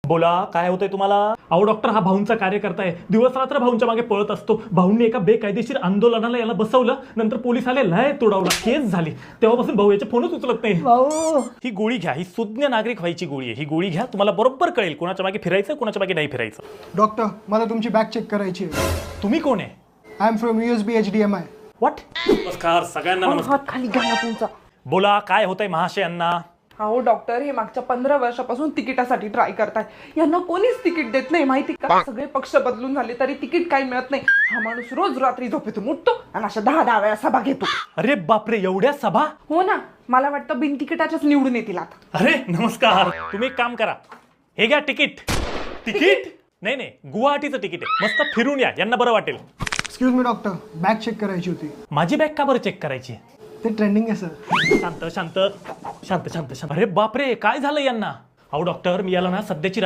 बोला, काय होतंय तुम्हाला? अहो डॉक्टर, हा भाऊंचा कार्यकर्ता आहे. दिवस रात्र भाऊंच्या मागे पळत असतो. भाऊंनी एका बेकायदेशीर आंदोलनाला याला बसवलं. नंतर पोलीस आले, लय तोडावला, केस झाली. तेव्हापासून भाऊ याचे फोनच उचलत नाही. ही गोळी घ्या, ही सुज्ञ नागरिक व्हायची गोळी आहे. ही गोळी घ्या, तुम्हाला बरोबर कळेल कोणाच्या मागे फिरायचं, कोणाच्या मागे नाही फिरायचं. डॉक्टर, मला तुमची बॅग चेक करायची आहे. तुम्ही कोण आहे? I am from USB HDMI. What? नमस्कार सगळ्यांना. नमस्कार. हात खाली घ्या ना तुमचा. बोला, काय होतंय महाशयांना? अहो डॉक्टर, हे मागच्या 15 वर्षापासून तिकिटासाठी ट्राय करताय. यांना कोणीच तिकीट देत नाही, माहिती का? सगळे पक्ष बदलून झाले तरी तिकीट काही मिळत नाही. हा माणूस रोज रात्री झोपेतून उठतो आणि अशा 10 वेळा सभा घेतो. अरे बापरे, एवढ्या सभा? हो ना, मला वाटतं बिन तिकिटाच्याच निवडून येतील आता. अरे नमस्कार. तुम्ही एक काम करा, हे घ्या तिकीट. तिकीट? नाही नाही, गुवाहाटीचं तिकीट आहे. मस्त फिरून या, यांना बरं वाटेल. Excuse me doctor, bag check करायची होती. माझी बॅग का बरं चेक करायची? ते ट्रेंडिंग आहे सर. शांत शांत शांत शांत शांत. अरे बापरे, काय झालं यांना? अहो डॉक्टर, मी याला ना सध्याची